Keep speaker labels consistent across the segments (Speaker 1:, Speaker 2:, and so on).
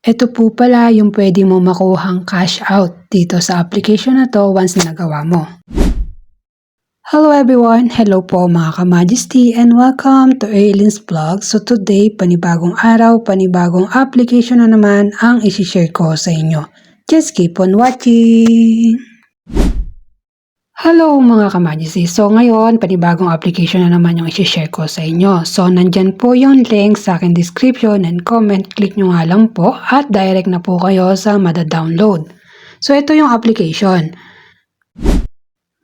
Speaker 1: Ito po pala yung pwede mo makuhang cash out dito sa application na to once na nagawa mo. Hello everyone! Hello po mga ka-Majesty and welcome to Arlene's Vlog. So today, panibagong araw, panibagong application na naman ang isi-share ko sa inyo. Just keep on watching! Hello mga ka-Majesty! So ngayon, panibagong application na naman yung isi-share ko sa inyo. So nandyan po yung link sa aking description and comment. Click nyo nga lang po at direct na po kayo sa mada-download. So ito yung application.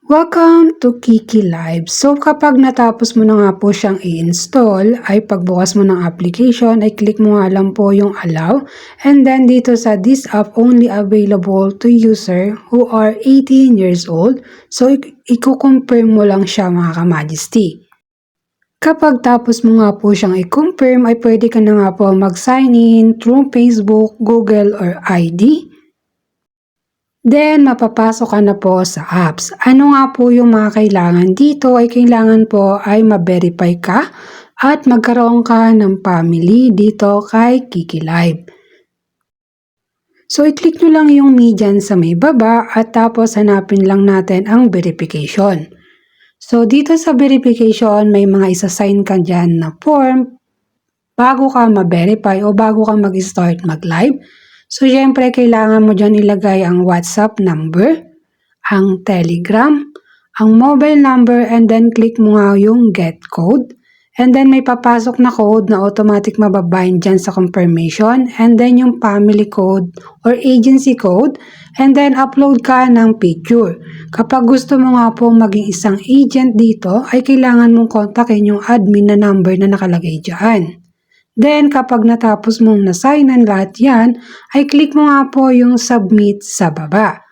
Speaker 1: Welcome to Kiki Live. So kapag natapos mo na nga po siyang i-install, ay pagbukas mo ng application, ay click mo nga lang po yung allow. And then dito sa this app only available to user who are 18 years old. So i-confirm mo lang siya mga ka-Majesty. Kapag tapos mo nga po siyang i-confirm, ay pwede ka na nga po mag-sign in through Facebook, Google, or ID. Then, mapapasok ka na po sa apps. Ano nga po yung mga kailangan dito? Ay kailangan po ay ma-verify ka at magkaroon ka ng family dito kay Kiki Live. So, i-click nyo lang yung me dyan sa may baba at tapos hanapin lang natin ang verification. So, dito sa verification, may mga isa-sign ka dyan na form bago ka ma-verify o bago ka mag-start mag-live. So, syempre, kailangan mo dyan ilagay ang WhatsApp number, ang Telegram, ang mobile number, and then click mo nga yung get code. And then, may papasok na code na automatic mababind dyan sa confirmation. And then, yung family code or agency code. And then, upload ka ng picture. Kapag gusto mo nga po maging isang agent dito, ay kailangan mong kontakin yung admin na number na nakalagay dyan. Then, kapag natapos mong na-signan lahat yan, ay click mo nga po yung submit sa baba.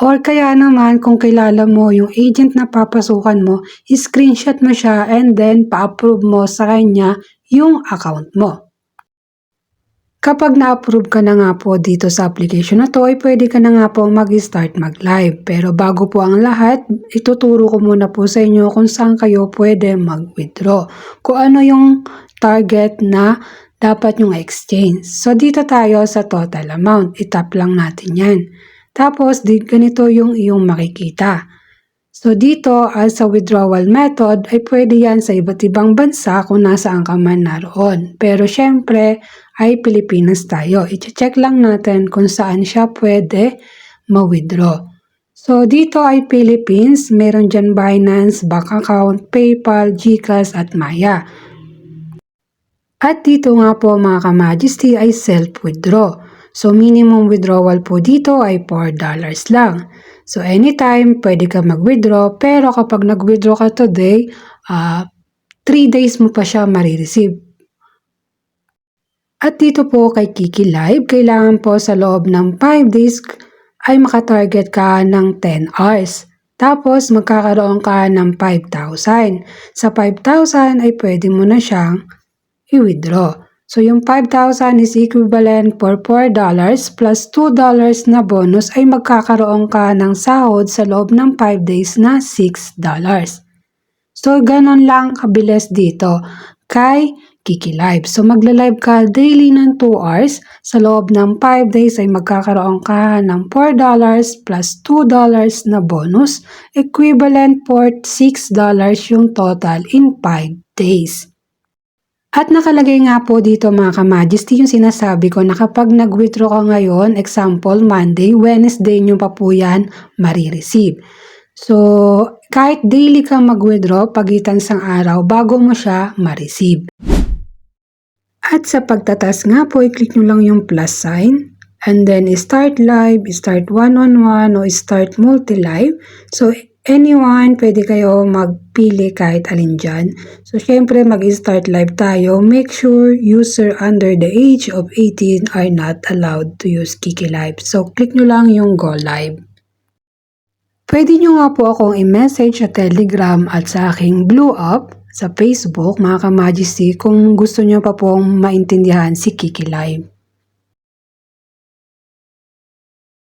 Speaker 1: Or kaya naman, kung kilala mo yung agent na papasukan mo, screenshot mo siya and then pa-approve mo sa kanya yung account mo. Kapag na-approve ka na nga po dito sa application na to, ay pwede ka na nga po mag-start mag-live. Pero bago po ang lahat, ituturo ko muna po sa inyo kung saan kayo pwede mag-withdraw. Kung ano yung target na dapat yung exchange. So, dito tayo sa total amount. I-tap lang natin yan. Tapos, ganito yung iyong makikita. So, dito as sa withdrawal method, ay pwede yan sa iba't ibang bansa kung nasaan ka man naroon. Pero, syempre, ay Pilipinas tayo. I-check lang natin kung saan siya pwede ma-withdraw. So, dito ay Philippines. Meron dyan Binance, bank account, PayPal, GCash, at Maya. At dito nga po mga ka-Majesty ay self-withdraw. So minimum withdrawal po dito ay $4 lang. So anytime pwede ka mag-withdraw pero kapag nag-withdraw ka today, 3 days mo pa siya marireceive. At dito po kay Kiki Live, kailangan po sa loob ng 5 days ay makatarget ka ng 10 hours. Tapos magkakaroon ka ng 5,000. Sa 5,000 ay pwede mo na siyang i-withdraw. So, yung 5,000 is equivalent for $4 plus $2 na bonus ay magkakaroon ka ng sahod sa loob ng 5 days na $6. So, ganon lang kabilis dito kay Kiki Live. So, magla-live ka daily ng 2 hours. Sa loob ng 5 days ay magkakaroon ka ng $4 plus $2 na bonus. Equivalent for $6 yung total in 5 days. At nakalagay nga po dito mga ka-Majesty yung sinasabi ko na kapag nag-withdraw ka ngayon, example Monday, Wednesday nyo pa po yan marireceive. So, kahit daily ka mag-withdraw, pagitan sang araw bago mo siya ma-receive. At sa pagtatas nga po, i-click nyo lang yung plus sign. And then, start live, start one-on-one, o start multi-live. So, anyone, pwede kayo magpili kahit alin dyan. So, syempre, mag-start live tayo. Make sure user under the age of 18 are not allowed to use Kiki Live. So, click nyo lang yung go live. Pwede nyo nga po akong i-message sa Telegram at sa aking Blue App sa Facebook, mga ka-Majesty, kung gusto nyo pa pong maintindihan si Kiki Live.